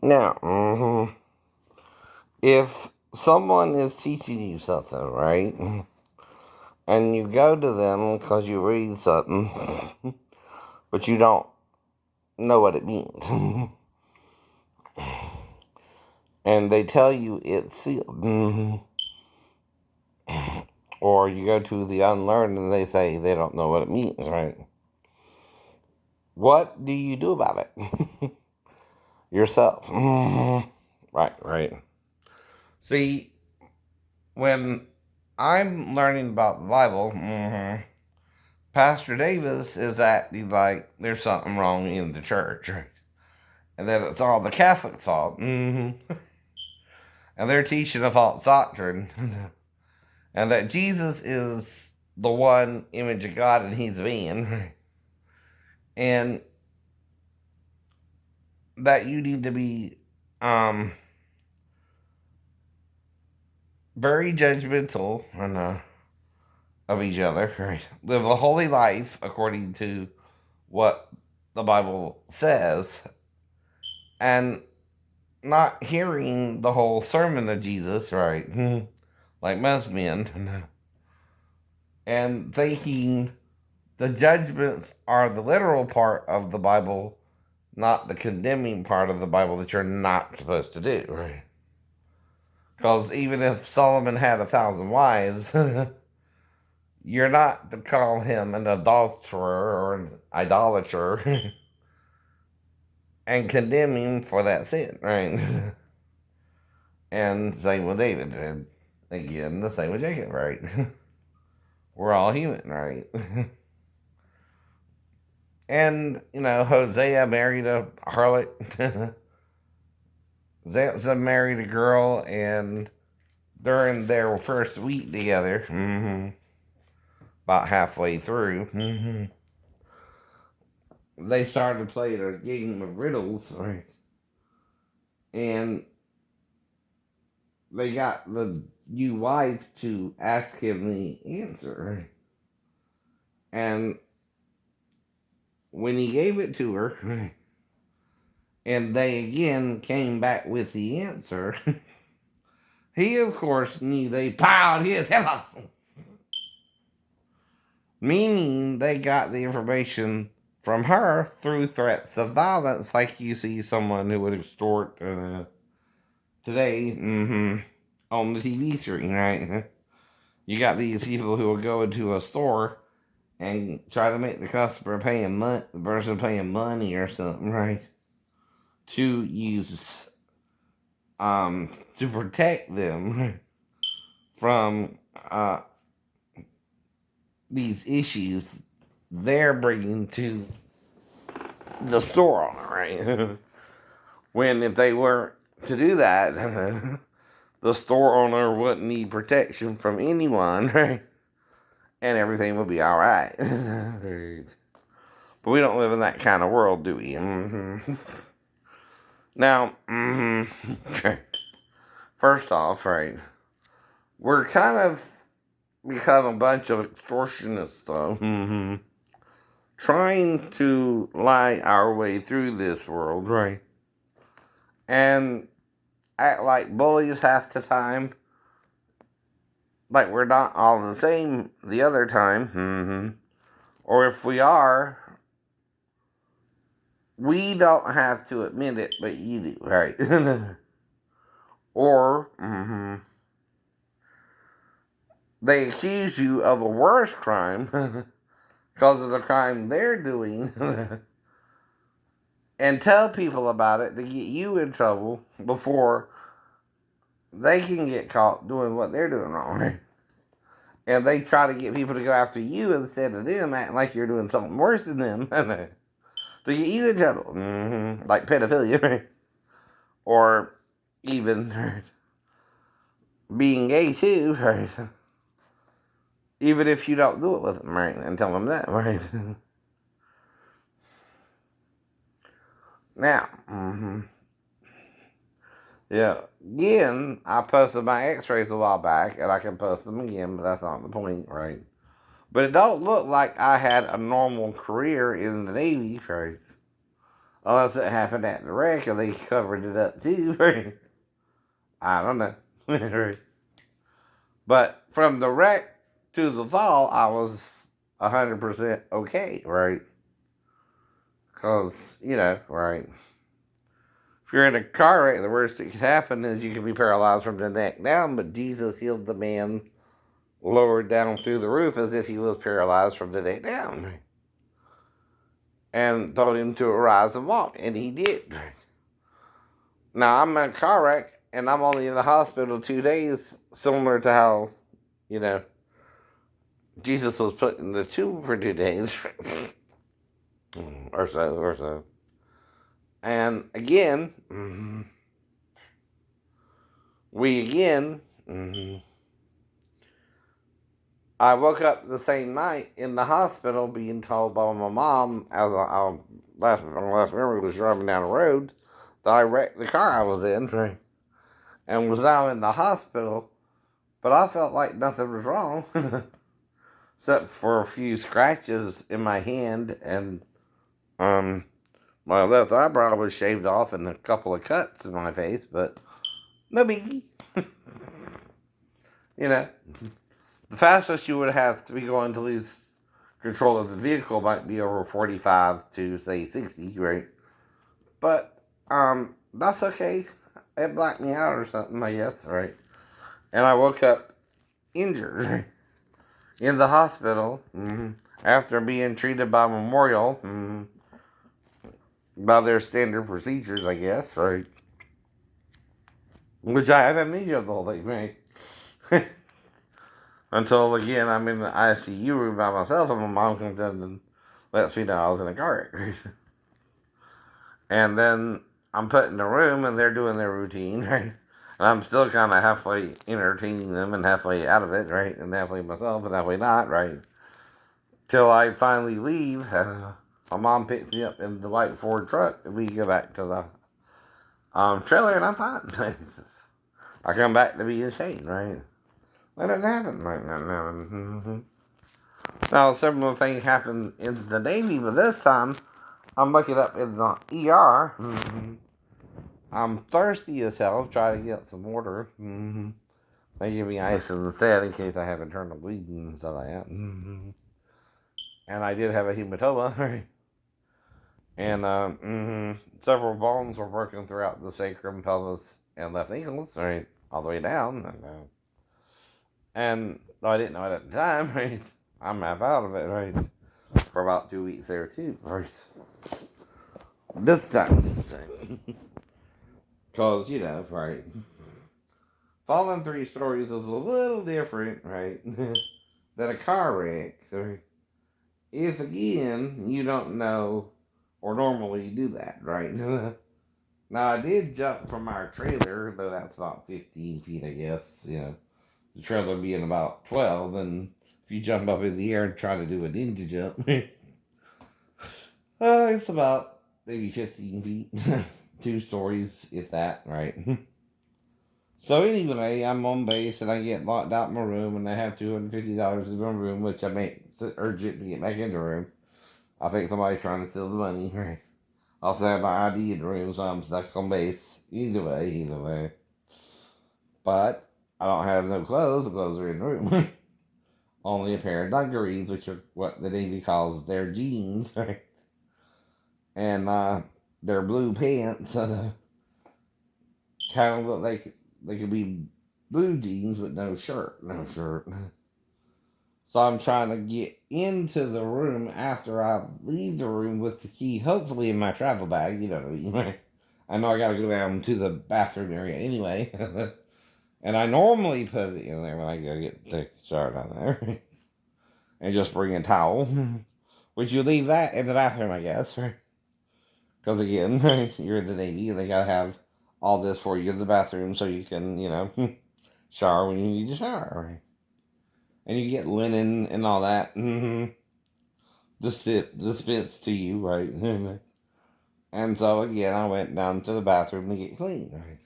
Now, if someone is teaching you something, right, and you go to them because you read something, but you don't know what it means, and they tell you it's sealed, or you go to the unlearned and they say they don't know what it means, right? What do you do about it? Yourself. Right, right. See, when I'm learning about the Bible, Pastor Davis is acting like there's something wrong in the church, right? And that it's all the Catholic fault. And they're teaching a false doctrine. And that Jesus is the one image of God and he's man. And that you need to be um, very judgmental and of each other, right? Live a holy life according to what the Bible says, and not hearing the whole sermon of Jesus, right? Like most men, and thinking the judgments are the literal part of the Bible, not the condemning part of the Bible that you're not supposed to do, right? Because even if Solomon had 1,000 wives, you're not to call him an adulterer or an idolater and condemn him for that sin, right? And same with David. And again, the same with Jacob, right? We're all human, right? And, Hosea married a harlot. Samson married a girl, and during their first week together, about halfway through, they started playing a game of riddles, right? And they got the new wife to ask him the answer. And when he gave it to her, and they again came back with the answer, he of course knew they piled his head up. Meaning they got the information from her through threats of violence, like you see someone who would extort today on the TV screen, right? You got these people who will go into a store and try to make the customer the person paying money or something, right? To use, to protect them from these issues they're bringing to the store owner, right? When if they weren't to do that, the store owner wouldn't need protection from anyone, right? And everything would be all right. But we don't live in that kind of world, do we? Now, first off, right, we're kind of become a bunch of extortionists, though, trying to lie our way through this world, right? And act like bullies half the time, like we're not all the same the other time, or if we are, we don't have to admit it, but you do, right? Or they accuse you of a worse crime because of the crime they're doing and tell people about it to get you in trouble before they can get caught doing what they're doing wrong. And they try to get people to go after you instead of them, acting like you're doing something worse than them to get you in trouble. Like pedophilia, or even being gay too, right? Even if you don't do it with them, right? And tell them that, right? Now, yeah, again, I posted my x-rays a while back, and I can post them again, but that's not the point, right? But it don't look like I had a normal career in the Navy, right? Unless it happened at the wreck and they covered it up too. Right? I don't know. Right? But from the wreck to the fall, I was 100% okay, right? Because, right? If you're in a car wreck, the worst that could happen is you can be paralyzed from the neck down, but Jesus healed the man lowered down through the roof as if he was paralyzed from the neck down. And told him to arise and walk, and he did. Now, I'm in a car wreck, and I'm only in the hospital 2 days, similar to how, you know, Jesus was put in the tomb for 2 days, or so. And again, we again, I woke up the same night in the hospital being told by my mom, as I last memory was driving down the road, that I wrecked the car I was in, right? And was now in the hospital. But I felt like nothing was wrong, except for a few scratches in my hand, and my left eyebrow was shaved off and a couple of cuts in my face, but no biggie. You know, the fastest you would have to be going to lose control of the vehicle might be over 45 to, say, 60, right? But, that's okay. It blacked me out or something, I guess, right? And I woke up injured in the hospital after being treated by Memorial by their standard procedures, I guess, right? Which I had amnesia the whole thing, right? Until, again, I'm in the ICU room by myself, and my mom comes in and lets me know I was in a car wreck. And then I'm put in a room, and they're doing their routine, right? And I'm still kind of halfway entertaining them and halfway out of it, right? And halfway myself and halfway not, right? Till I finally leave. My mom picks me up in the white Ford truck, and we go back to the trailer, and I'm fine. I come back to be in Shane, right? When it happened, right now. Now, similar thing happened in the Navy, but this time I'm looking up in the ER. I'm thirsty as hell, trying to get some water. They give me ice instead in case I have internal bleeding and stuff like that. And I did have a hematoma, right? And several bones were broken throughout the sacrum, pelvis, and left ankles, right, all the way down. And I didn't know it at the time, right? I'm half out of it, right? For about 2 weeks there too, right? This time, because right? Falling 3 stories is a little different, right, than a car wreck. So if again you don't know or normally do that, right? Now, I did jump from our trailer, though that's about 15 feet, I guess. The trailer being about 12, and if you jump up in the air and try to do a ninja jump, it's about maybe 15 feet. 2 stories, if that, right? So anyway, I'm on base, and I get locked out in my room, and I have $250 in my room, which I make urgent to get back in the room. I think somebody's trying to steal the money, right? I also have my ID in the room, so I'm stuck on base. Either way. But I don't have no clothes. The clothes are in the room. Only a pair of dungarees, which are what the Navy calls their jeans, right? And their blue pants. Kind of look like they could be blue jeans with no shirt. So I'm trying to get into the room after I leave the room with the key, hopefully in my travel bag. You know what I mean? I know I gotta go down to the bathroom area anyway. And I normally put it in there when I go get the shower down there. And just bring a towel. Would you leave that in the bathroom, I guess? Because again, you're in the Navy and they gotta have all this for you in the bathroom so you can, shower when you need to shower. And you get linen and all that. This fits to you, right? And so again, I went down to the bathroom to get clean, right?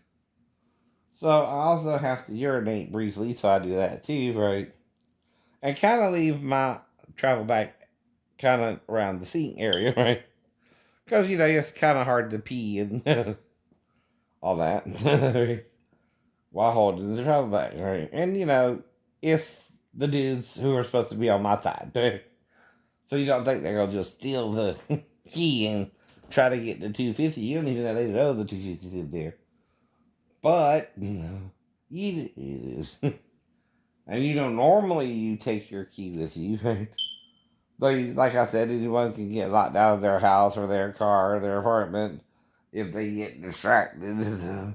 So I also have to urinate briefly, so I do that too, right? And kind of leave my travel bag kind of around the seat area, right? Because, it's kind of hard to pee and all that while holding the travel bag, right? And, it's the dudes who are supposed to be on my side. So you don't think they're going to just steal the key and try to get the 250. You don't even know they know the 250 is there. But, you do. And normally you take your key with you, right? But like I said, anyone can get locked out of their house or their car or their apartment if they get distracted,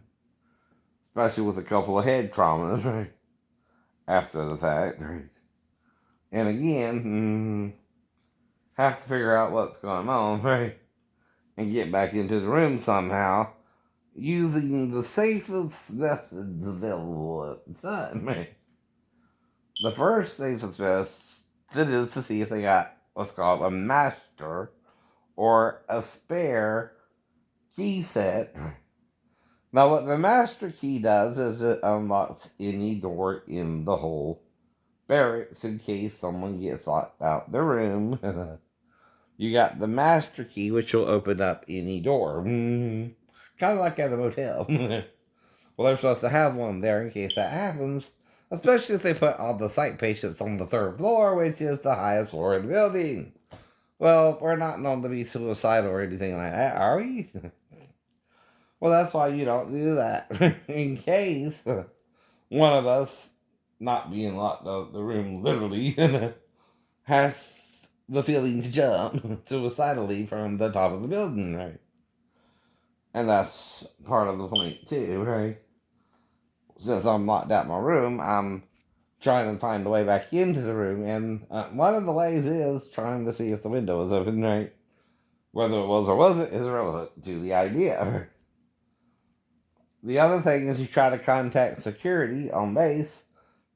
especially with a couple of head traumas, right? After the fact, right? And again, have to figure out what's going on, right? And get back into the room somehow using the safest methods available at the time, right? The first safest method is to see if they got what's called a master or a spare key set. Now, what the master key does is it unlocks any door in the whole barracks in case someone gets locked out the room. You got the master key, which will open up any door. Kind of like at a motel. Well, they're supposed to have one there in case that happens, especially if they put all the psych patients on the third floor, which is the highest floor in the building. Well, we're not known to be suicidal or anything like that, are we? Well, that's why you don't do that. In case one of us, not being locked out of the room literally, has the feeling to jump suicidally from the top of the building, right? And that's part of the point, too, right? Since I'm locked out my room, I'm trying to find a way back into the room, and one of the ways is trying to see if the window was open, right? Whether it was or wasn't is irrelevant to the idea. The other thing is you try to contact security on base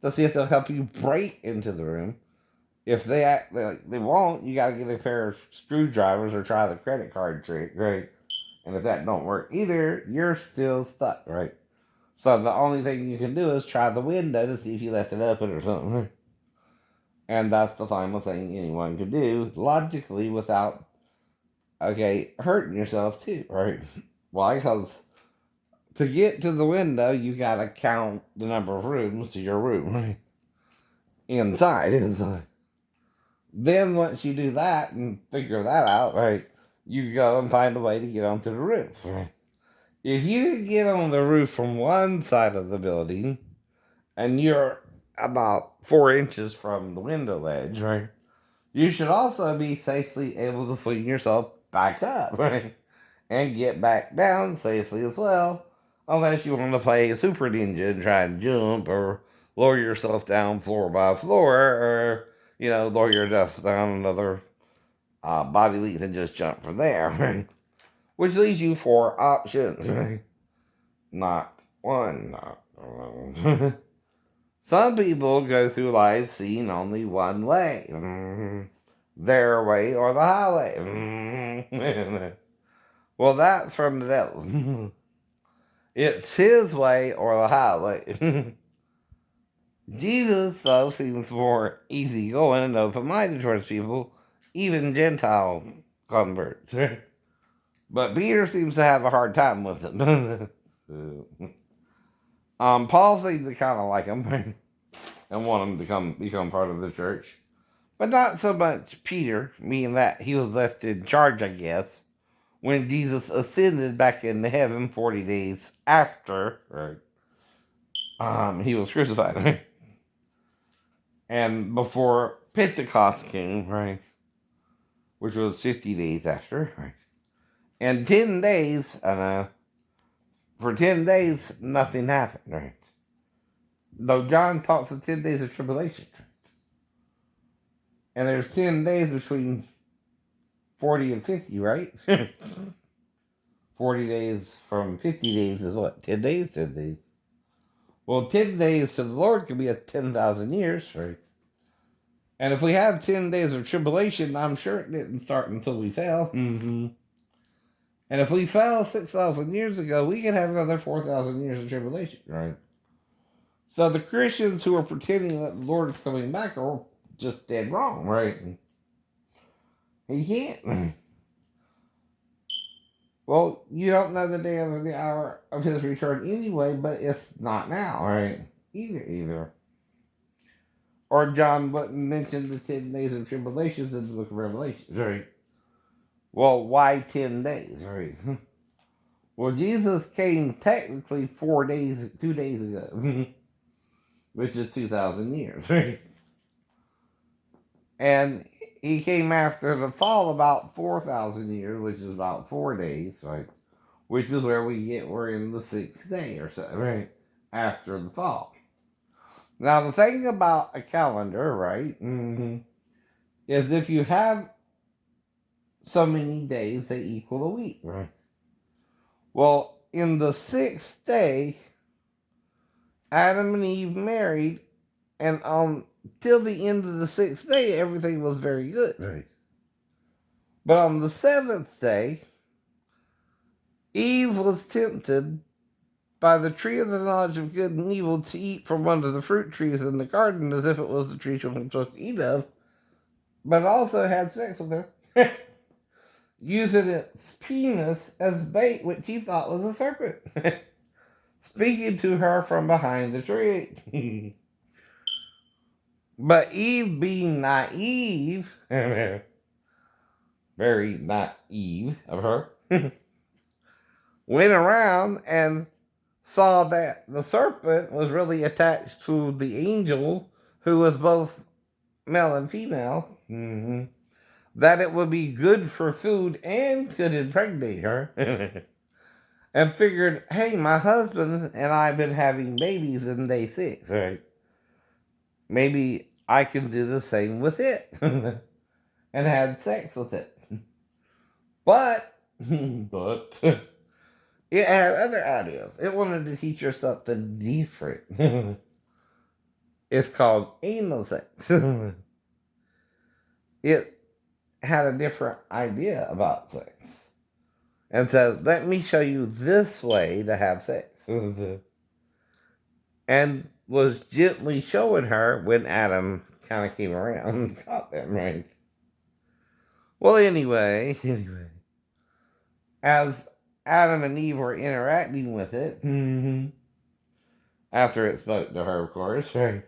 to see if they'll help you break into the room. If they act like they won't, you got to get a pair of screwdrivers or try the credit card trick, right? And if that don't work either, you're still stuck, right? So the only thing you can do is try the window to see if you left it open or something. And that's the final thing anyone can do logically without, hurting yourself too, right? Why? Because to get to the window, you gotta count the number of rooms to your room, right? Inside. Then once you do that and figure that out, right, you go and find a way to get onto the roof, right? If you can get on the roof from one side of the building and you're about 4 inches from the window ledge, right, you should also be safely able to swing yourself back up, right? And get back down safely as well. Unless you want to play Super Ninja and try and jump or lower yourself down floor by floor or, lower yourself down another body length and just jump from there, right? Which leaves you 4 options, right? Not one, not one. Some people go through life seeing only one way. Their way or the highway. Well, that's from the devil. It's his way or the highway. Jesus, though, seems more easygoing and open-minded towards people, even Gentile converts. But Peter seems to have a hard time with it. Paul seems to kind of like him and want him to become part of the church. But not so much Peter, meaning that he was left in charge, I guess, when Jesus ascended back into heaven 40 days after he was crucified, right? And before Pentecost came, right? Which was 50 days after, right? And 10 days, for 10 days, nothing happened, right? Though John talks of 10 days of tribulation. And there's 10 days between 40 and 50, right? 40 days from 50 days is what? 10 days? 10 days. Well, 10 days to the Lord could be 10,000 years, right? And if we have 10 days of tribulation, I'm sure it didn't start until we fell. Mm-hmm. And if we fell 6,000 years ago, we can have another 4,000 years of tribulation, right? So the Christians who are pretending that the Lord is coming back are just dead wrong, right? He can't. Well, you don't know the day or the hour of his return anyway, but it's not now, right? Either. Or John wouldn't mention the 10 days of tribulations in the book of Revelation, right? Well, why 10 days, right? Well, Jesus came technically 4 days, 2 days ago, which is 2,000 years, right? And he came after the fall about 4,000 years, which is about 4 days, right? Which is where we're in the sixth day or so, right? After the fall. Now, the thing about a calendar, right, is if you have so many days, they equal a week, right? Well, in the sixth day, Adam and Eve married, and till the end of the sixth day, everything was very good, right? But on the seventh day, Eve was tempted by the tree of the knowledge of good and evil to eat from one of the fruit trees in the garden as if it was the tree she was supposed to eat of, but also had sex with her, using its penis as bait, which he thought was a serpent, speaking to her from behind the tree. But Eve, being naive, very naive of her, went around and saw that the serpent was really attached to the angel who was both male and female, that it would be good for food and could impregnate her. And figured, hey, my husband and I have been having babies in day 6, right? Maybe I can do the same with it. And had sex with it. But, it had other ideas. It wanted to teach her something different. It's called anal sex. It had a different idea about sex. And said, let me show you this way to have sex. And was gently showing her when Adam kind of came around and caught them, right? Well, anyway, as Adam and Eve were interacting with it, after it spoke to her, of course, right?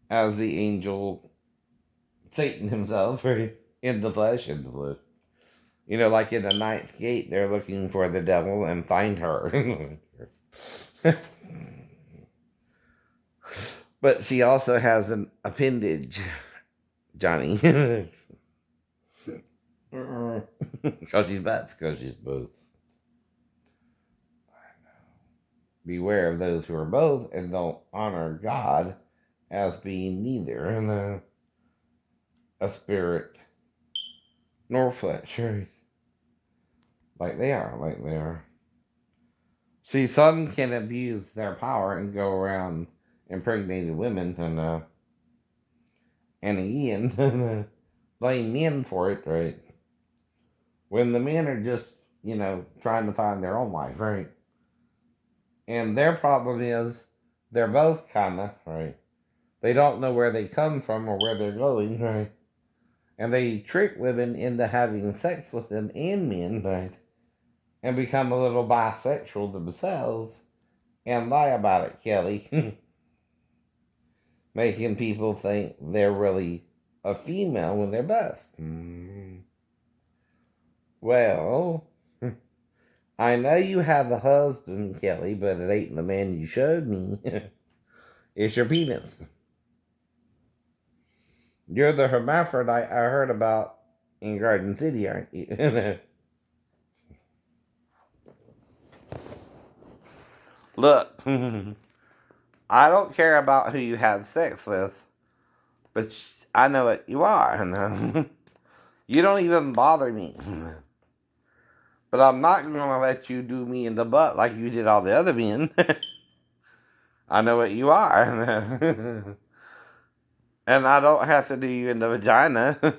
As the angel, Satan himself, right? In the flesh. You know, like in the ninth gate, they're looking for the devil and find her. But she also has an appendage, Johnny. Because she's both. Because she's both. Beware of those who are both and don't honor God as being neither a spirit nor flesh. Right? Like they are. See, some can abuse their power and go around impregnating women and again blame men for it, right? When the men are just, trying to find their own life, right? And their problem is they're both kinda, right? They don't know where they come from or where they're going, right? And they trick women into having sex with them and men, right? And become a little bisexual themselves and lie about it, Kelly. Making people think they're really a female when they're both. Well, I know you have a husband, Kelly, but it ain't the man you showed me. It's your penis. You're the hermaphrodite I heard about in Garden City, aren't you? Look, I don't care about who you have sex with, but I know what you are. You don't even bother me. But I'm not going to let you do me in the butt like you did all the other men. I know what you are. And I don't have to do you in the vagina.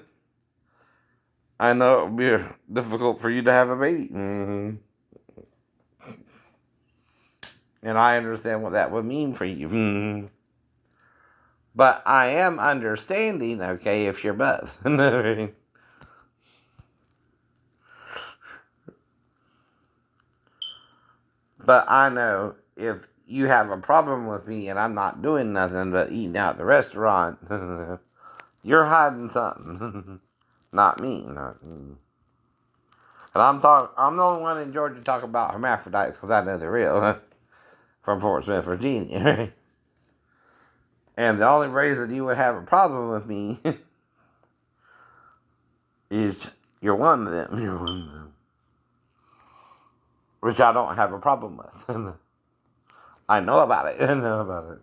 I know it would be difficult for you to have a baby. And I understand what that would mean for you. But I am understanding, okay, if you're both. But I know if you have a problem with me and I'm not doing nothing but eating out at the restaurant, you're hiding something. Not me. Not me. And I'm the only one in Georgia to talk about hermaphrodites because I know they're real. From Fort Smith, Virginia. And the only reason you would have a problem with me is you're one of them. You're one of them. Which I don't have a problem with. I know about it. I know about it.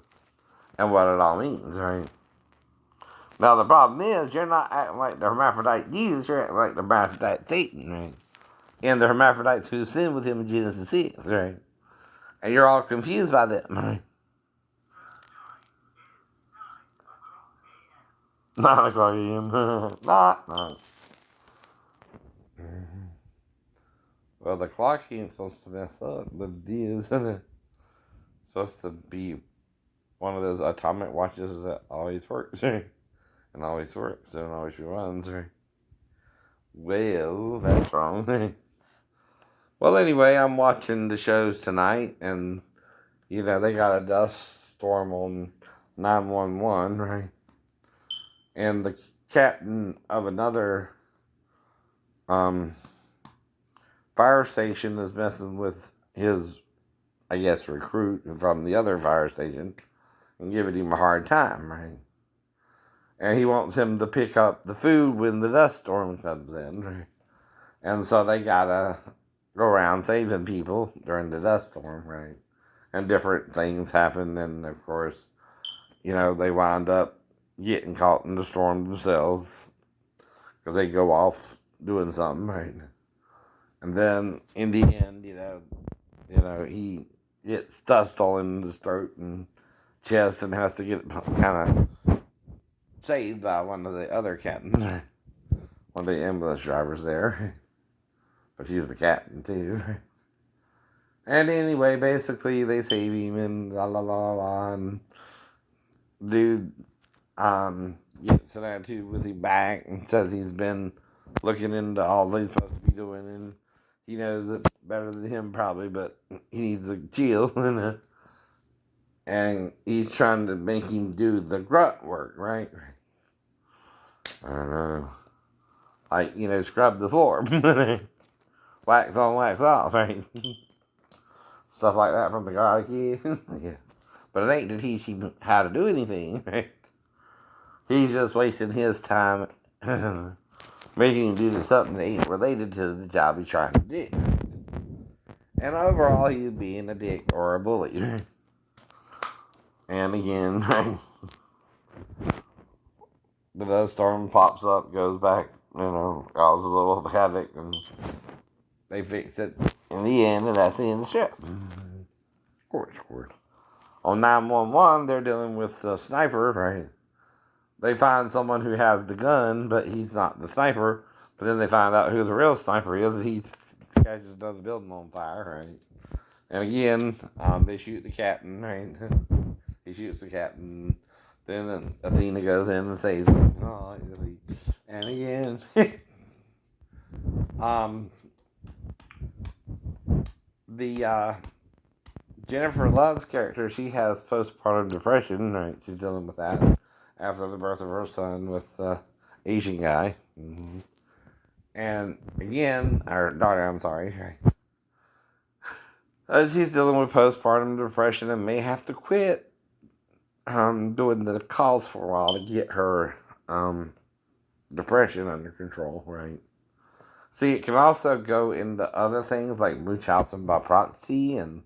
And what it all means, right? Now, the problem is, you're not acting like the hermaphrodite Jesus, you're acting like the hermaphrodite Satan, right? And the hermaphrodites who sinned with him in Genesis 6, right? And you're all confused by that, right? 9 o'clock a.m. Not. Well, the clock ain't supposed to mess up, but it is, isn't it? It's supposed to be one of those atomic watches that always works, right? And always works and always runs, right? Well, that's wrong. Well, anyway, I'm watching the shows tonight, and, they got a dust storm on 911, right? And the captain of another fire station is messing with his, I guess, recruit from the other fire station and giving him a hard time, right? And he wants him to pick up the food when the dust storm comes in, right? And so they gotta go around saving people during the dust storm, right? And different things happen, and of course, they wind up getting caught in the storm themselves because they go off doing something, right? And then in the end, he gets dust all in his throat and chest and has to get kind of saved by one of the other captains, one of the ambulance drivers there. But he's the captain too. And anyway, basically they save him and la la la la, and dude gets an attitude with him back and says he's been looking into all he's supposed to be doing, and he knows it better than him probably, but he needs to chill. And he's trying to make him do the grunt work, right? I don't know. Like, scrub the floor. Wax on, wax off, right? Stuff like that from the Karate Kid. Yeah. But it ain't to teach him how to do anything, right? He's just wasting his time making him do something that ain't related to the job he's trying to do. And overall, he's being a dick or a bully. And again, the dust storm pops up, goes back, causes a little havoc, and they fix it in the end, and that's the end of the ship. Of course. On 911, they're dealing with the sniper, right? They find someone who has the gun, but he's not the sniper. But then they find out who the real sniper is, and he catches another building on fire, right? And again, they shoot the captain, right? He shoots the captain. Then Athena goes in and saves him. Oh, and again, the Jennifer Love's character, she has postpartum depression, right? She's dealing with that after the birth of her son with the Asian guy. Mm-hmm. And again, our daughter, I'm sorry, right? She's dealing with postpartum depression and may have to quit doing the calls for a while to get her depression under control, right? See, it can also go into other things like Munchausen by proxy and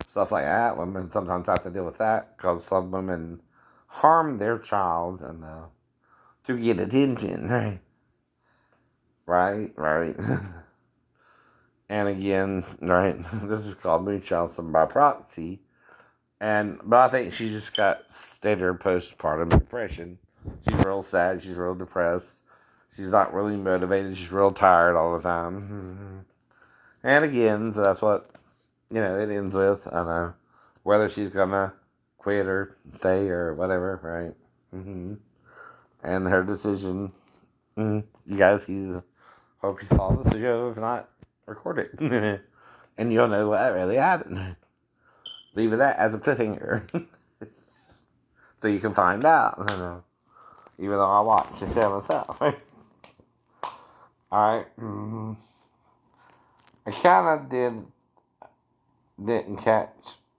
stuff like that. Women sometimes have to deal with that because some women harm their child and to get attention, right? Right. And again, right, this is called Munchausen by proxy. But I think she just got standard postpartum depression. She's real sad. She's real depressed. She's not really motivated. She's real tired all the time. And again, so that's what, it ends with. I know. Whether she's gonna quit or stay or whatever, right? Mm-hmm. And her decision, you guys, hope you saw this video. If not, record it. And you'll know what really happened. leaving that as a cliffhanger. So you can find out. Even though I watched the show myself. Alright. I kind of didn't catch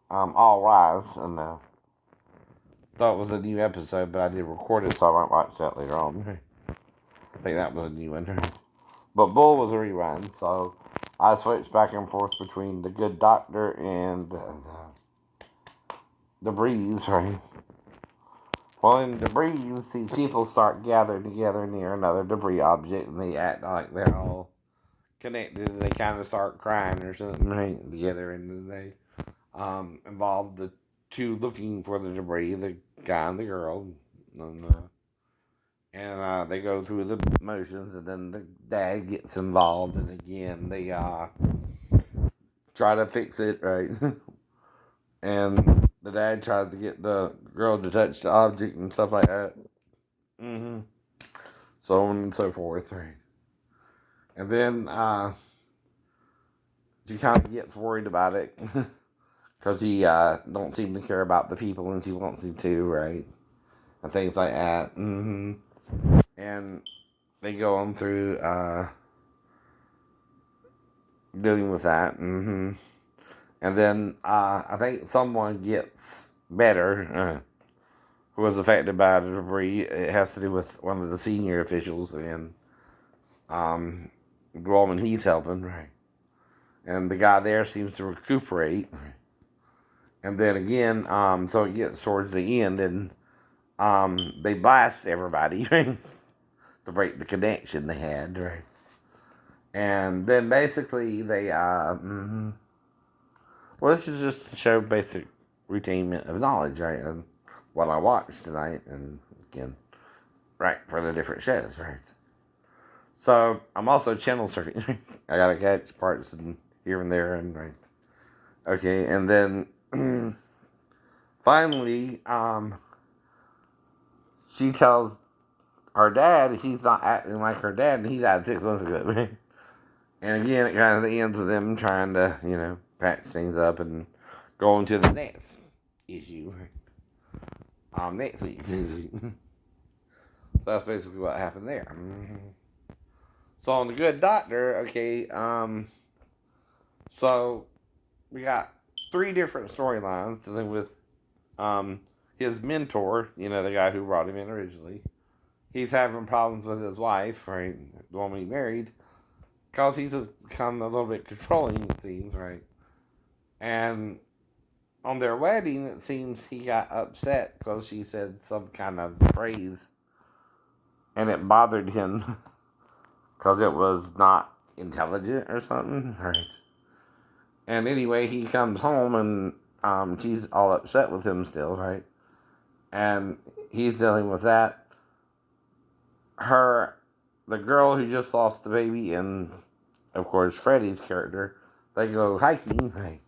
All Rise, and thought it was a new episode, but I did record it, so I might watch that later on. I think that was a new one. But Bull was a rerun, so I switched back and forth between The Good Doctor and The Breeze, right? Well, in The Breeze, these people start gathering together near another debris object, and they act like they're all connected, and they kind of start crying or something, right, together, and then they involve the two looking for the debris, the guy and the girl, and they go through the motions, and then the dad gets involved, and again they try to fix it, right? And the dad tries to get the girl to touch the object and stuff like that. So on and so forth, right? And then she kind of gets worried about it because he don't seem to care about the people, and she wants him to, right? And things like that. And they go on through dealing with that. And then I think someone gets better who was affected by the debris. It has to do with one of the senior officials, and the woman he's helping, right? And the guy there seems to recuperate. And then again, so it gets towards the end, and they blast everybody, right? To break the connection they had, right? And then basically they, well, this is just to show basic retainment of knowledge, right? And what I watched tonight, and again, right, for the different shows, right? So I'm also channel surfing. I gotta catch parts and here and there, and right. Okay, and then finally, she tells her dad he's not acting like her dad, and he died 6 months ago, right? And again, it kind of ends with them trying to, patch things up and go into the next issue. Next week. So that's basically what happened there. So on The Good Doctor, okay, so we got 3 different storylines dealing with his mentor, the guy who brought him in originally. He's having problems with his wife, right, the woman he married, because he's become a little bit controlling, it seems, right? And on their wedding, it seems he got upset because she said some kind of phrase, and it bothered him because it was not intelligent or something, right? And anyway, he comes home, and she's all upset with him still, right? And he's dealing with that. The girl who just lost the baby, and of course Freddie's character, they go hiking, right?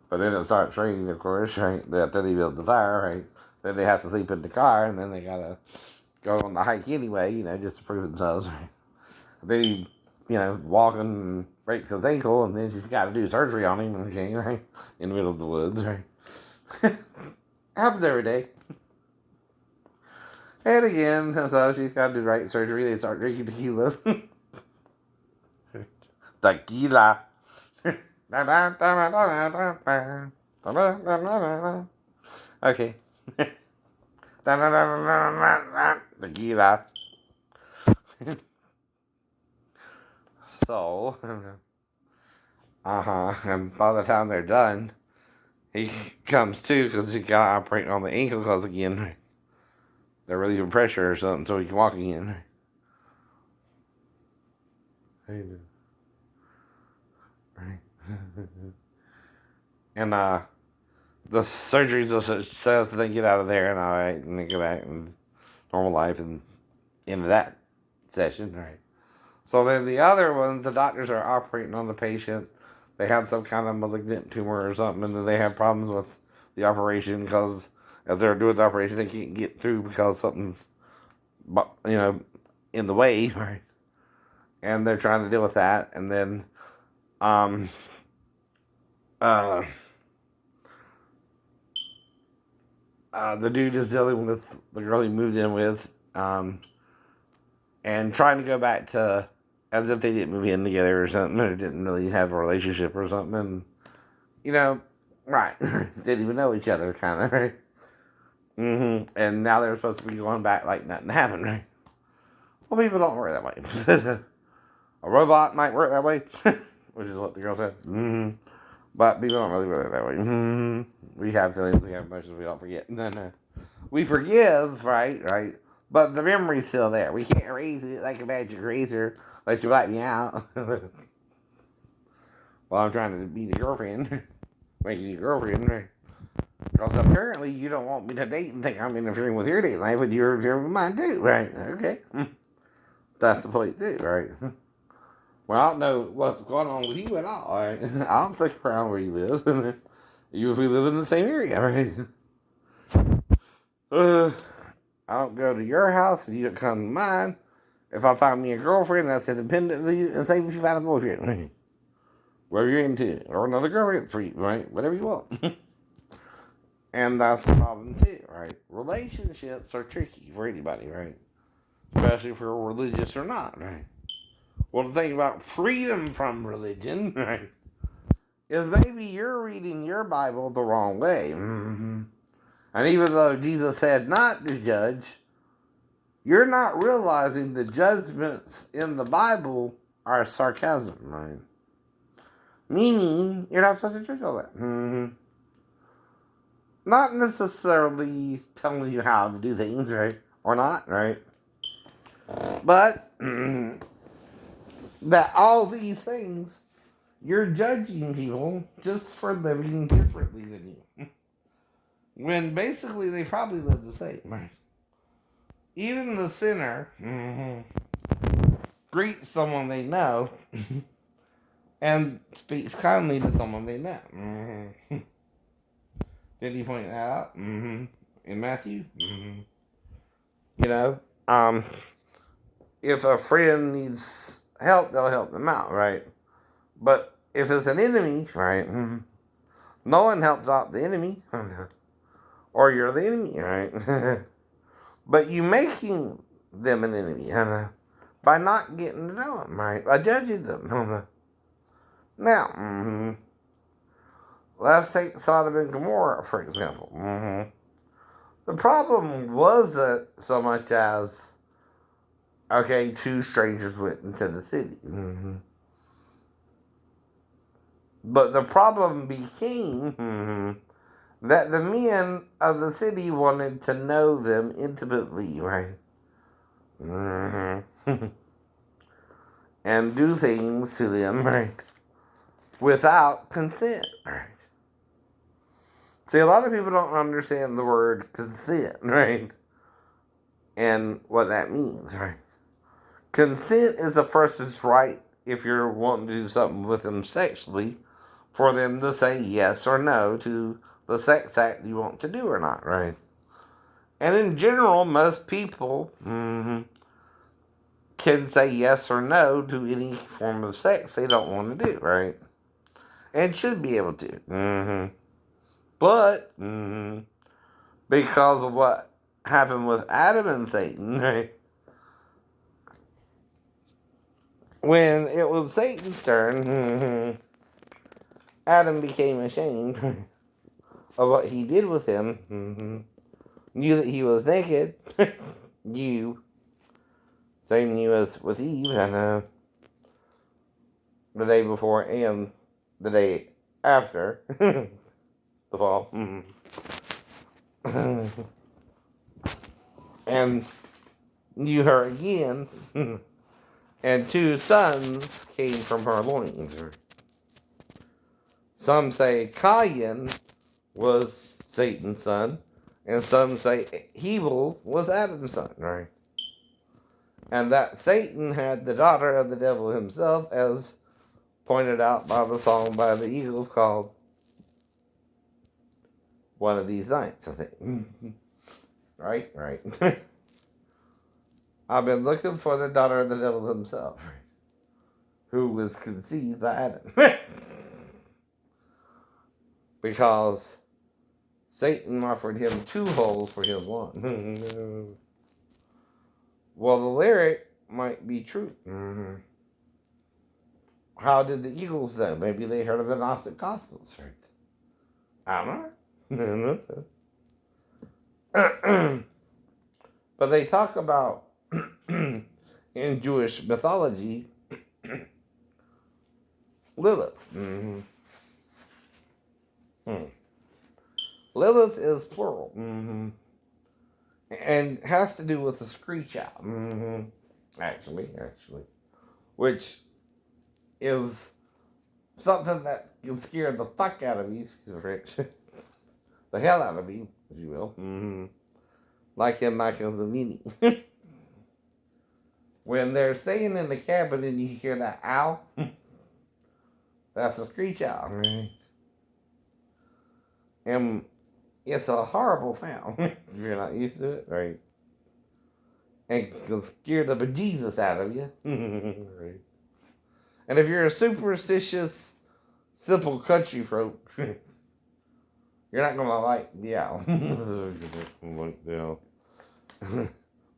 But then it starts raining, of course, right? After they build the fire, right? Then they have to sleep in the car, and then they gotta go on the hike anyway, just to prove themselves, right? Then he, walking and breaks his ankle, and then she's got to do surgery on him, okay, right? In the middle of the woods, right? Happens every day. And again, so she's got to do right surgery. They start drinking tequila. Tequila. Okay. Tequila. So, and by the time they're done, he comes to because he got operating on the ankle because again, they're relieving pressure or something so he can walk again. Right. And the surgery just says that they get out of there and all right, and they go back and normal life and into that session, right? So then the other ones, the doctors are operating on the patient. They have some kind of malignant tumor or something, and then they have problems with the operation because as they're doing the operation, they can't get through because something's, in the way, right? And they're trying to deal with that, and then, the dude is dealing with the girl he moved in with, and trying to go back to as if they didn't move in together or something, or didn't really have a relationship or something. And, right, didn't even know each other, kind of, right? And now they're supposed to be going back like nothing happened, right? Well, people don't work that way. A robot might work that way, which is what the girl said. But people don't really work that way. We have feelings, we have emotions, we don't forget. No. We forgive, right? Right. But the memory's still there. We can't erase it like a magic eraser, like you wipe me out. Well, I'm trying to be the girlfriend. Make you the girlfriend, right? Because apparently you don't want me to date and think I'm interfering with your date life, but you're interfering with mine too, right? Okay. That's the point too, right? Well, I don't know what's going on with you at all, right? I don't stick around where you live. Even if we live in the same area, right? I don't go to your house and you don't come to mine. If I find me a girlfriend, that's independently, and same if you find a boyfriend. Whatever you're into. Or another girlfriend for you, right? Whatever you want. And that's the problem too, right? Relationships are tricky for anybody, right? Especially if you're religious or not, right? Well, the thing about freedom from religion, right, is maybe you're reading your Bible the wrong way. And even though Jesus said not to judge, you're not realizing the judgments in the Bible are sarcasm, right? Meaning, you're not supposed to judge all that. Not necessarily telling you how to do things, right? Or not, right? But that all these things, you're judging people just for living differently than you. When basically they probably live the same, right? Even the sinner greets someone they know and speaks kindly to someone they know. Did he point that out? In Matthew? You know, if a friend needs help, they'll help them out, right? But if it's an enemy, right, no one helps out the enemy, or you're the enemy, right? But you making them an enemy, by not getting to know them, right? By judging them. Now, let's take Sodom and Gomorrah, for example. The problem wasn't so much as, okay, two strangers went into the city. But the problem became that the men of the city wanted to know them intimately, right? And do things to them, right? Without consent, right? See, a lot of people don't understand the word consent, right? And what that means, right? Consent is a person's right, if you're wanting to do something with them sexually, for them to say yes or no to the sex act you want to do or not, right? And in general, most people can say yes or no to any form of sex they don't want to do, right? And should be able to. But, because of what happened with Adam and Satan, right? When it was Satan's turn, Adam became ashamed of what he did with him. Knew that he was naked. Same knew as with Eve, and the day before and the day after the fall. And knew her again, and two sons came from her loins. Some say Cain was Satan's son, and some say Hebel was Adam's son, right? And that Satan had the daughter of the devil himself, as pointed out by the song by the Eagles called One of These Nights, I think. Right? I've been looking for the daughter of the devil himself, who was conceived by Adam. Because Satan offered him 2 holes for his one. Well, the lyric might be true. How did the Eagles know? Maybe they heard of the Gnostic Gospels, right? I don't know. But they talk about in Jewish mythology Lilith. Lilith is plural. And has to do with the screech owl. Actually. Which is something that can scare the fuck out of you, excuse me, French. The hell out of you, if you will. Like in Michael Zavini. When they're staying in the cabin and you hear that owl, that's a screech owl, right? And it's a horrible sound if you're not used to it, right? And can scare the bejesus out of you, right? And if you're a superstitious, simple country folk, you're not gonna like the owl. Like the owl.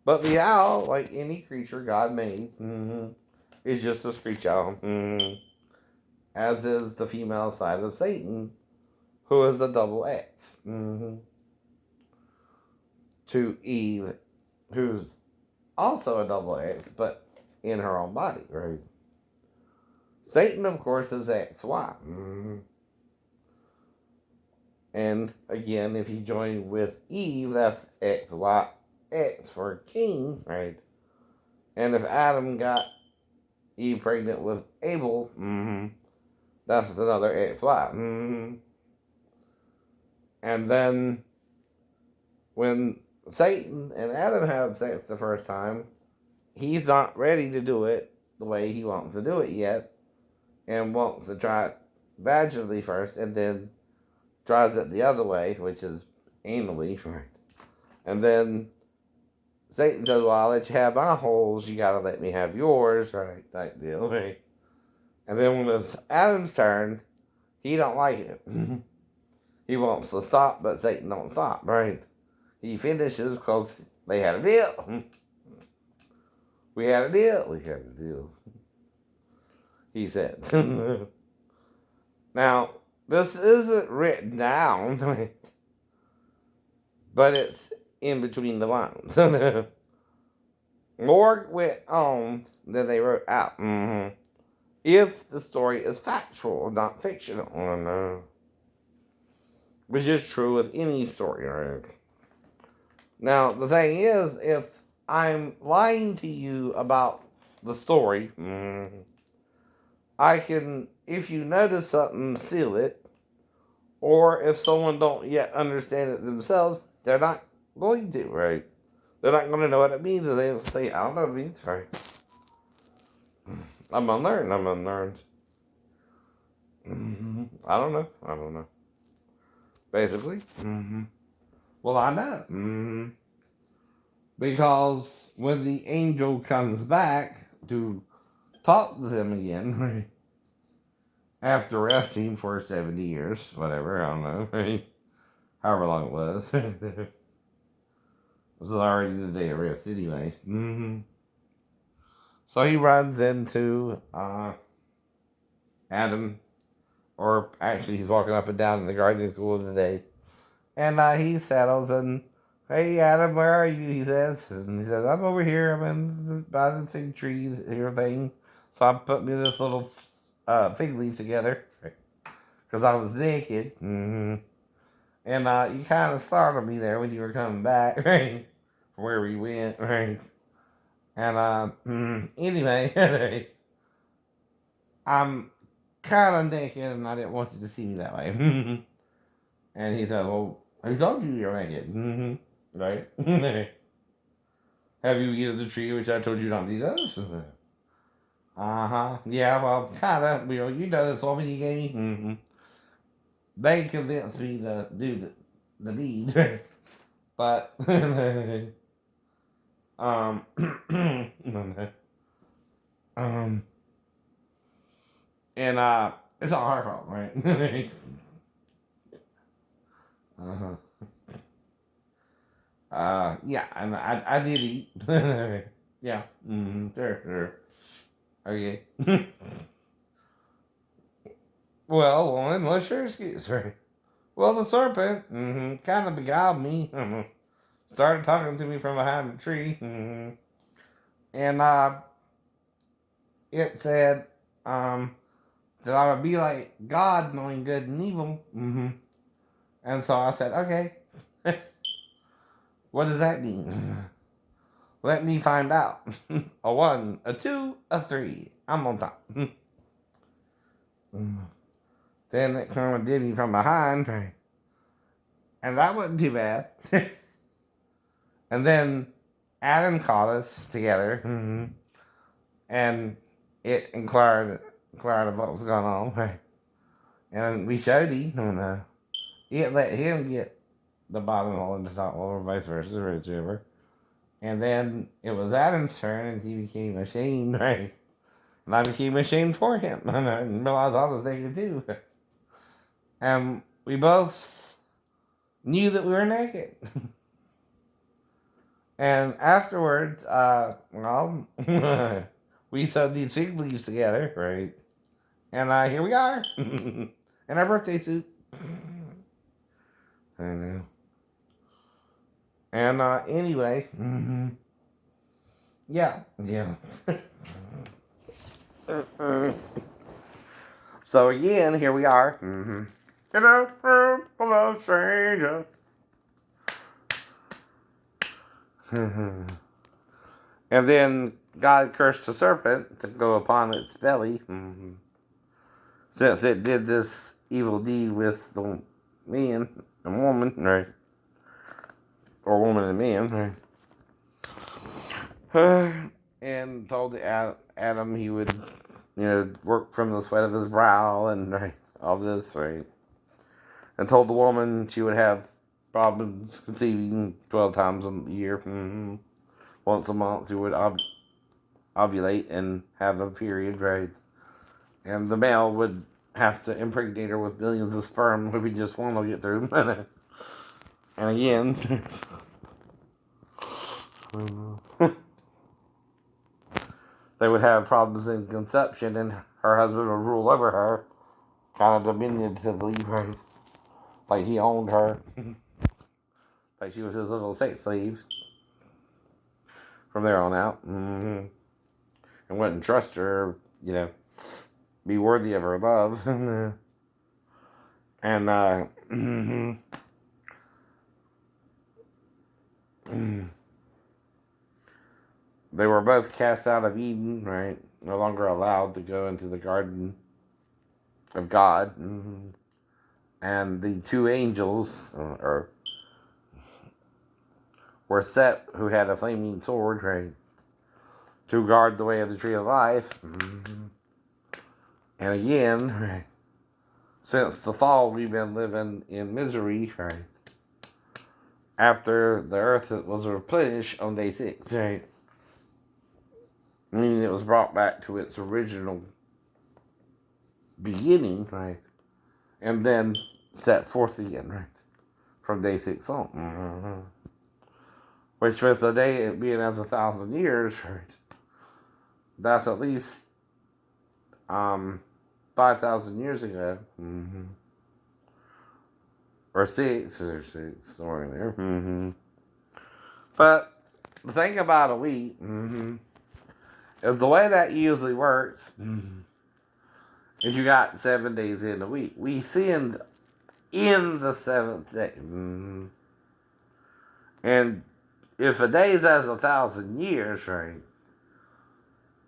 But the owl, like any creature God made, is just a screech owl. As is the female side of Satan, who is a double X. To Eve, who's also a double X, but in her own body, right? Satan, of course, is XY. And again, if you join with Eve, that's XY, X for king, right? And if Adam got Eve pregnant with Abel, that's another XY. And then when Satan and Adam have sex the first time, he's not ready to do it the way he wants to do it yet, and wants to try it vaginally first, and then tries it the other way, which is anally, right? And then Satan says, well, I'll let you have my holes, you gotta let me have yours, right? Type deal, right? And then when it's Adam's turn, he don't like it. He wants to stop, but Satan don't stop, right? He finishes because they had a deal. We had a deal. He said. Now, this isn't written down, but it's in between the lines. More went on than they wrote out. If the story is factual, not fictional. Which is true with any story, right? Now, the thing is, if I'm lying to you about the story, I can, if you notice something, seal it. Or if someone don't yet understand it themselves, they're not going to, right? They're not going to know what it means, and they say, I don't know what it means, right? I'm unlearned. I don't know. Basically. Well, I know. Because when the angel comes back to talk to them again, right? After resting for 70 years, whatever, I don't know, right? However long it was. It was already the day of rest anyway. So he runs into Adam, or actually he's walking up and down in the garden school of the day. And he settles and, hey Adam, where are you? He says. And he says, I'm over here. I'm in by the fig tree here thing. So I put me this little fig leaf together. Because I was naked. And you kind of startled me there when you were coming back, right? From where we went, right? And anyway, I'm kind of naked and I didn't want you to see me that way. And he said, well, who told you you're naked? Right? Have you eaten the tree which I told you not to eat of? Yeah, well, kind of. You know this woman you gave me? They convinced me to do the deed. But, um, um, and, it's all her fault, right? Uh-huh. Yeah, and I did eat. Yeah. Sure, sure. Okay. Well, woman, what's your excuse? Right. Well, the serpent kind of beguiled me. Started talking to me from behind the tree. And it said that I would be like God, knowing good and evil. And so I said, okay, what does that mean? Let me find out. A one, a two, a three. I'm on top. Then it kind of did me from behind, right? And that wasn't too bad. And then Adam caught us together, and it inquired of what was going on, right? And we showed him, and it let him get the bottom hole and the top hole, or vice versa, or whichever. And then it was Adam's turn, and he became ashamed, right? And I became ashamed for him, and I didn't realize I was naked too. And we both knew that we were naked. And afterwards, well, we sewed these fig leaves together, right? And here we are, in our birthday suit. I know. And anyway, yeah, yeah. So again, here we are. In a room full of strangers. And then God cursed the serpent to go upon its belly, since it did this evil deed with the man and woman, right? Or woman and man, right? And told Adam he would, work from the sweat of his brow and right, all this, right? And told the woman she would have problems conceiving 12 times a year. Once a month she would ovulate and have a period, right? And the male would have to impregnate her with billions of sperm, maybe just one will get through. And again, they would have problems in conception, and her husband would rule over her, kind of diminutively, right? Like he owned her, like she was his little sex slave from there on out, and wouldn't trust her, be worthy of her love, and they were both cast out of Eden, right? No longer allowed to go into the garden of God. And the two angels were set, who had a flaming sword, right, to guard the way of the tree of life. And again, right, since the fall, we've been living in misery, right? After the earth was replenished on day 6, right? Meaning it was brought back to its original beginning, right? And then set forth again, right? From day 6 on. Which with the day it being as 1,000 years, right? That's at least 5,000 years ago. Or six, somewhere in there. But the thing about a week is the way that usually works is you got 7 days in a week. We sinned in the 7th day. And if a day is as 1,000 years, right?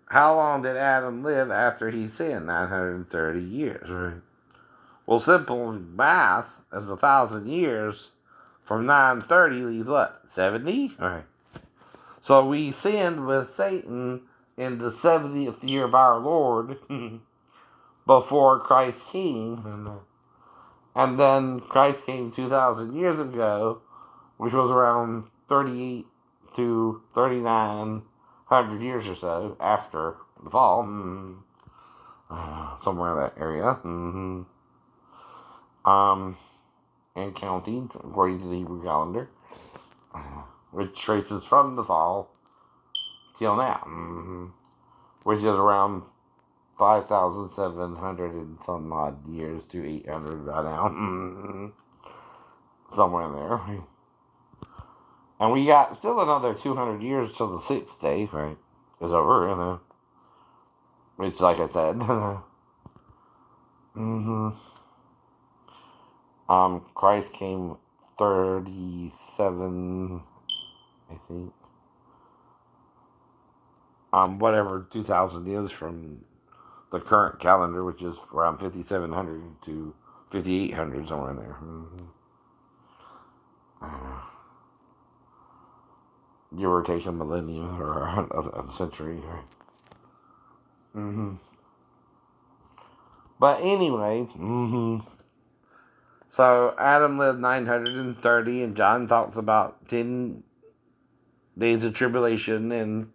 How long did Adam live after he sinned? 930 years, right? Well, simple math is 1,000 years from 930 leaves what? 70? Right. So we sinned with Satan in the 70th year of our Lord before Christ came. And then Christ came 2,000 years ago, which was around 38 to 3,900 years or so after the fall. Somewhere in that area. and counting, according to the Hebrew calendar, which traces from the fall till now, which is around 5,700 and some odd years to 800 by now, somewhere in there. And we got still another 200 years till the sixth day, right, is over, which, like I said, Christ came 37, I think, whatever 2000 is from the current calendar, which is around 5,700 to 5,800, somewhere in there. Give or take a millennium or a century. But anyway, so Adam lived 930, and John talks about 10 days of tribulation, and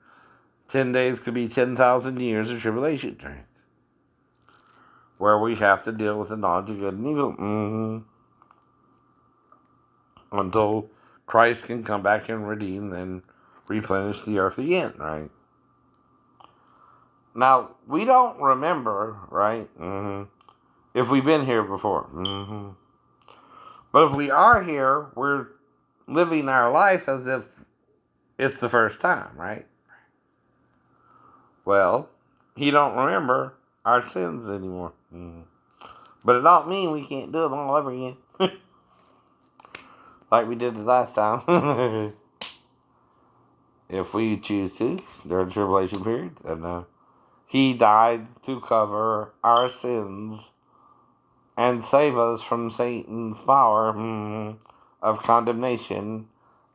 10 days could be 10,000 years of tribulation, right? Where we have to deal with the knowledge of good and evil. Until Christ can come back and redeem and replenish the earth again, right? Now, we don't remember, right, if we've been here before. But if we are here, we're living our life as if it's the first time, right? Well, he don't remember our sins anymore. But it don't mean we can't do them all over again. Like we did the last time. If we choose to, during the tribulation period. And he died to cover our sins and save us from Satan's power of condemnation.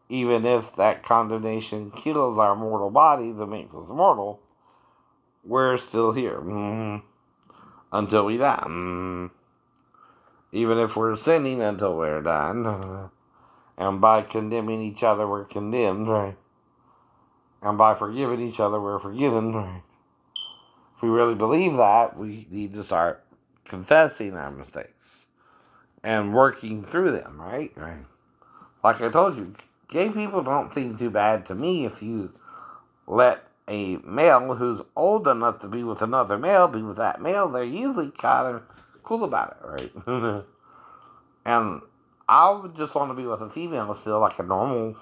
Even if that condemnation kills our mortal bodies and makes us mortal, we're still here until we die. Even if we're sinning until we're dying. And by condemning each other, we're condemned, right? And by forgiving each other, we're forgiven, right? If we really believe that, we need to start confessing our mistakes and working through them, right? Like I told you, gay people don't seem too bad to me if you let a male who's old enough to be with another male be with that male. They're usually kind of cool about it, right? And I would just want to be with a female still, like a normal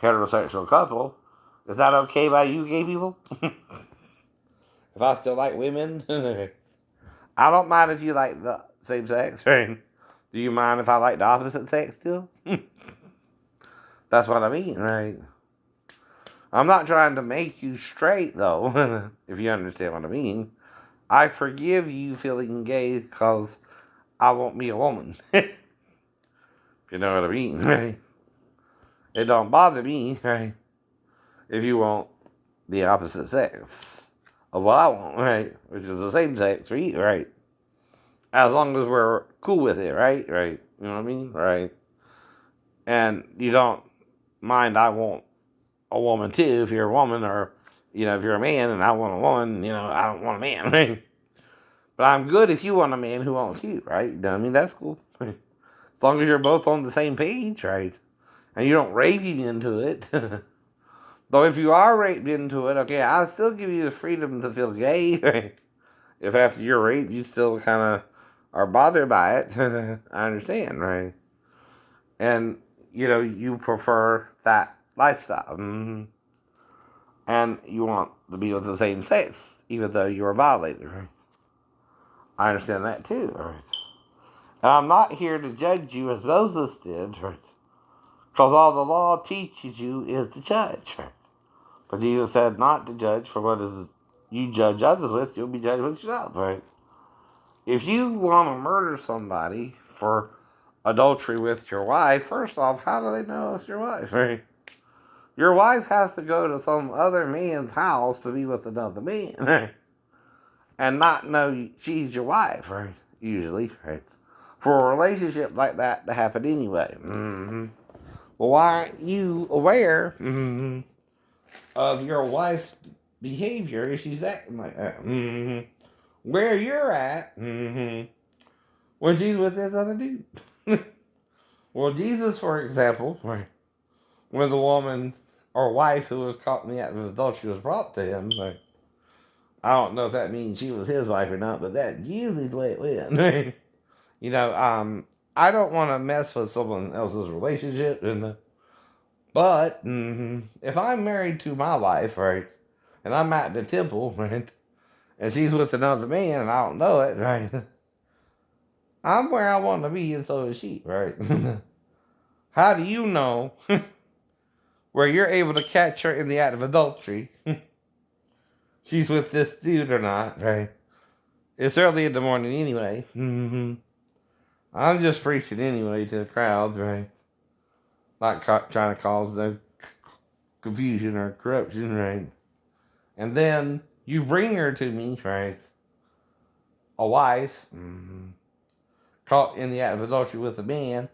heterosexual couple. Is that okay by you, gay people? If I still like women? I don't mind if you like the same sex. Right? Do you mind if I like the opposite sex still? That's what I mean, right? I'm not trying to make you straight, though, if you understand what I mean. I forgive you feeling gay because I want me a woman. If you know what I mean, right? It don't bother me, right? If you want the opposite sex of what I want, right? Which is the same sex for you, right? As long as we're cool with it, right? Right. You know what I mean? Right. And you don't mind I want a woman too if you're a woman, or, if you're a man and I want a woman, I don't want a man, right? But I'm good if you want a man who wants you, right? You know what I mean? That's cool. As long as you're both on the same page, right? And you don't rape me into it. Though if you are raped into it, okay, I'll still give you the freedom to feel gay. Right? If after you're raped, you still kind of are bothered by it, I understand, right? And, you prefer that lifestyle. And you want to be with the same sex, even though you were violated, right? I understand that too, right? And I'm not here to judge you as Moses did, right? Because all the law teaches you is to judge, right? But Jesus said not to judge, for what is you judge others with, you'll be judged with yourself, right? If you want to murder somebody for adultery with your wife, first off, how do they know it's your wife, right? Your wife has to go to some other man's house to be with another man, right? And not know she's your wife, right? Usually, right? For a relationship like that to happen anyway. Well, why aren't you aware of your wife's behavior if she's acting like that? Where you're at when she's with this other dude. Well, Jesus, for example, right, when the woman or wife who was caught in the act of adultery was brought to him, right, I don't know if that means she was his wife or not, but that's usually the way it went. you know, I don't want to mess with someone else's relationship, but if I'm married to my wife, right, and I'm at the temple, right, and she's with another man and I don't know it, right, I'm where I want to be and so is she, right? How do you know where you're able to catch her in the act of adultery? She's with this dude or not, right? It's early in the morning anyway. I'm just preaching anyway to the crowd, right? Not trying to cause no confusion or corruption, right? And then you bring her to me, right? A wife, caught in the act of adultery with a man,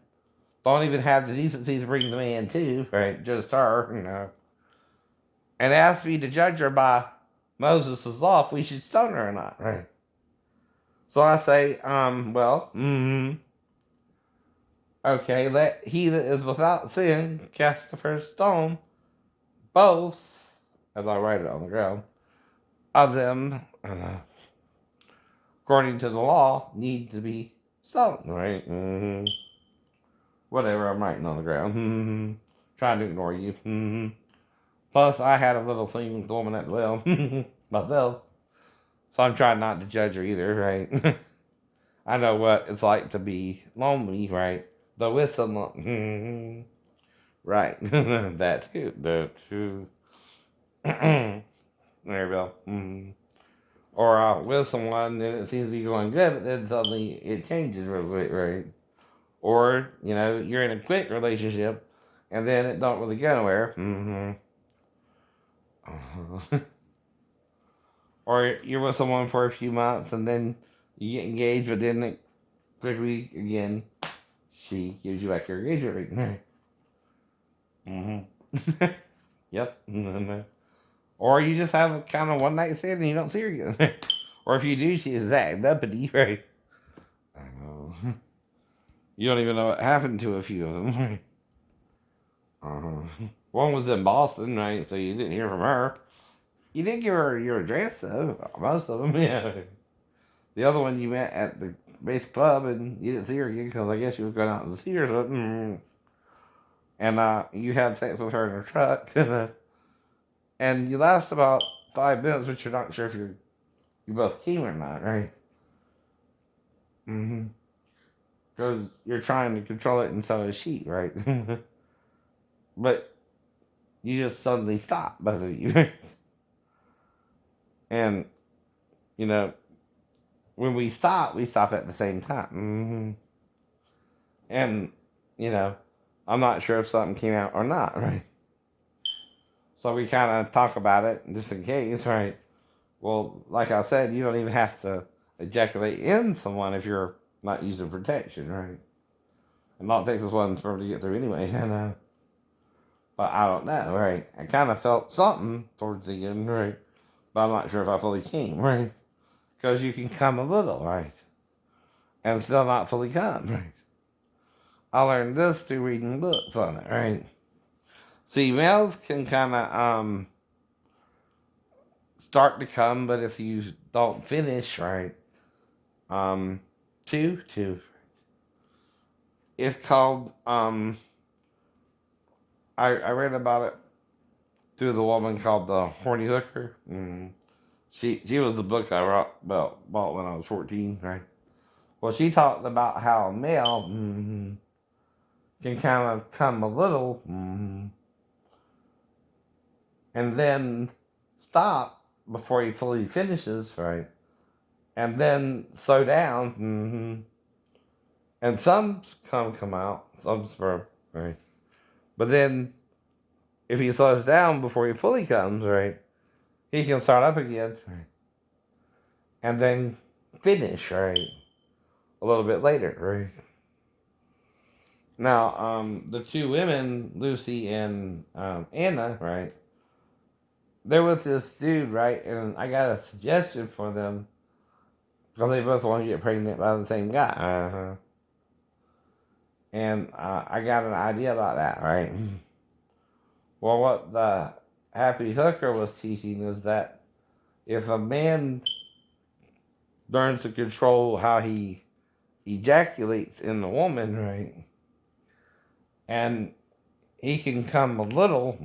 don't even have the decency to bring the man to, right? Just her, and ask me to judge her by Moses' law if we should stone her or not, right? So I say, okay, let he that is without sin cast the first stone. Both, as I write it on the ground, of them, according to the law, need to be stoned, right? Whatever I'm writing on the ground. Trying to ignore you. Plus, I had a little thing with the woman at the well myself. So I'm trying not to judge her either, right? I know what it's like to be lonely, right? Though with someone, right? That too. That too. There you go. Or with someone and it seems to be going good, but then suddenly it changes real quick, right? Or you're in a quick relationship, and then it don't really go nowhere. Or you're with someone for a few months, and then you get engaged, but then it quickly again she gives you back your engagement ring. Yep. Or you just have a kind of one night stand and you don't see her again. Or if you do, she is that uppity, right? I know. You don't even know what happened to a few of them. One was in Boston, right? So you didn't hear from her. You did give her your address, though. Most of them, yeah. The other one you met at the base club and you didn't see her again because I guess you was going out to see her or something. And you had sex with her in her truck. And you last about 5 minutes, but you're not sure if you both came or not, right? Because you're trying to control it and so is she, right? But you just suddenly stop, both of you. And, you know, when we stop at the same time. And, I'm not sure if something came out or not, right? So we kind of talk about it just in case, right? Well, like I said, you don't even have to ejaculate in someone if you're not using protection, right? And not takes us one for to get through anyway, but I don't know, right? I kind of felt something towards the end, right? But I'm not sure if I fully came, right? Because you can come a little, right? And still not fully come, right? I learned this through reading books on it, right? See, males can kind of start to come, but if you don't finish, right? Two. It's called I read about it through the woman called the Horny Hooker. She was the book I bought when I was 14, right? Well, she talked about how a male can kind of come a little and then stop before he fully finishes, right? And then slow down, and some come out, some sperm, right? But then if he slows down before he fully comes, right, he can start up again, right? And then finish, right? A little bit later, right? Now, the two women, Lucy and Anna, right? They're with this dude, right? And I got a suggestion for them because they both want to get pregnant by the same guy. And I got an idea about that, right? Well, what the happy hooker was teaching is that if a man learns to control how he ejaculates in the woman, right, and he can come a little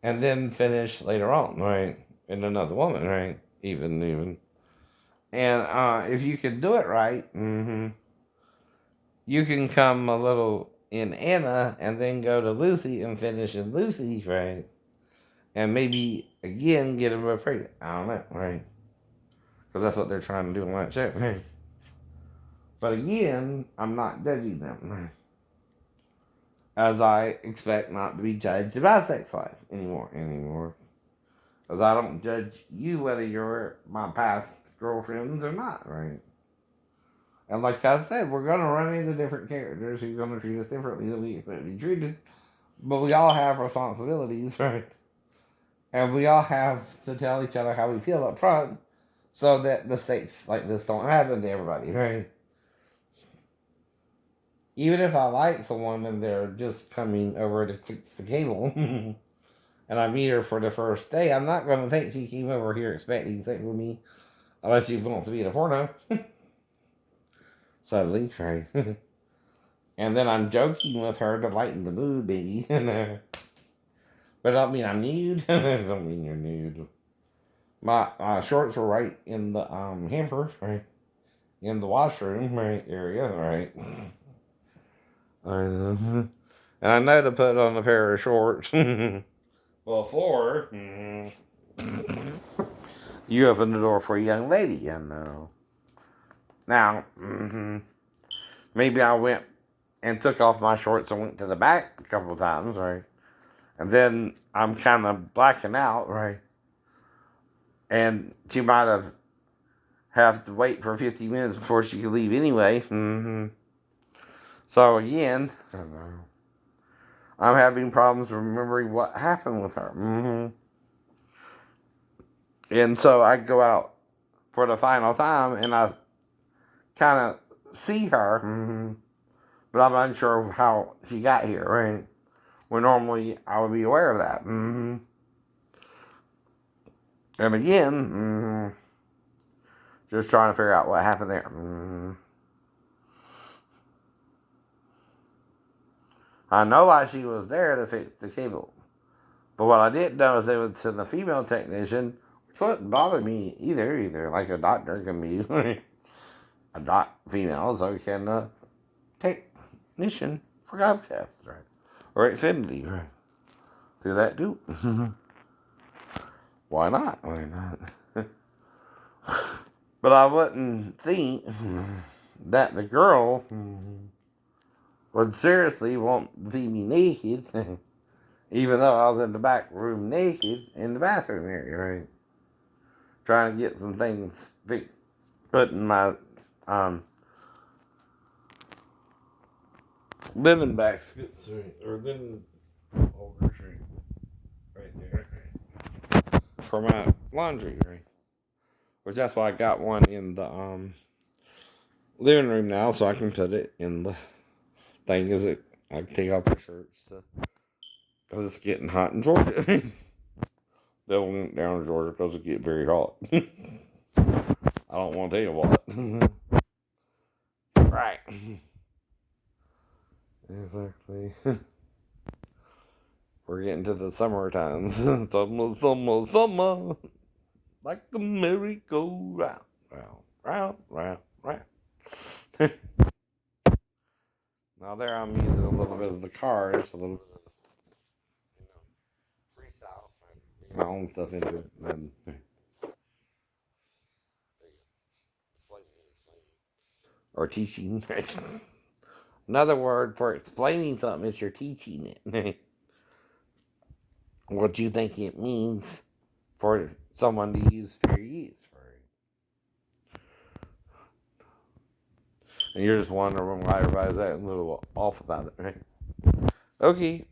and then finish later on, right, in another woman, right, even. And if you can do it right, you can come a little in Anna and then go to Lucy and finish in Lucy, right? And maybe again get him pregnant. I don't know, right? Because that's what they're trying to do on that show, right? But again, I'm not judging them, right? As I expect not to be judged by sex life anymore. Because I don't judge you whether you're my past girlfriends or not, right? And like I said, we're going to run into different characters who are going to treat us differently than we expect to be treated. But we all have responsibilities, right? And we all have to tell each other how we feel up front so that mistakes like this don't happen to everybody, right? Even if I like someone and they're just coming over to fix the cable and I meet her for the first day, I'm not going to think she came over here expecting sex with me unless she wants to be in a porno. Suddenly, right? And then I'm joking with her to lighten the mood, baby. But I don't mean I'm nude. I don't mean you're nude. My shorts were right in the hamper, right? In the washroom, right, area, right? I know. And I know to put on a pair of shorts before you open the door for a young lady, I know. Now, maybe I went and took off my shorts and went to the back a couple of times, right? And then I'm kind of blacking out, right? And she might have to wait for 50 minutes before she could leave anyway. So again, I'm having problems remembering what happened with her. And so I go out for the final time and I kind of see her, but I'm unsure of how she got here, right? When normally I would be aware of that. And again, just trying to figure out what happened there. I know why she was there to fix the cable. But what I didn't know is they would send a female technician, which wouldn't bother me either. Like a doctor can be a female, so can technician for Comcast, right? Or Xfinity, right? Do that too. Why not? Why not? But I wouldn't think that the girl would seriously want to see me naked, even though I was in the back room naked in the bathroom area, right? Trying to get some things fixed, putting my linen baskets, or linen holders, right there, for my laundry, right? Which that's why I got one in the living room now, so I can put it in the thing. I can take off the shirts because it's getting hot in Georgia. They went down to Georgia because it get very hot. I don't want to tell you what. Right. Exactly. We're getting to the summer times. Summer. Like a merry-go-round. Round. Now there I'm using a little bit of the cars, a little bit of, freestyle, my own stuff into it. And then, or teaching. Another word for explaining something is you're teaching it. What you think it means for someone to use fair use. And you're just wondering why everybody's acting a little off about it, right? Okay.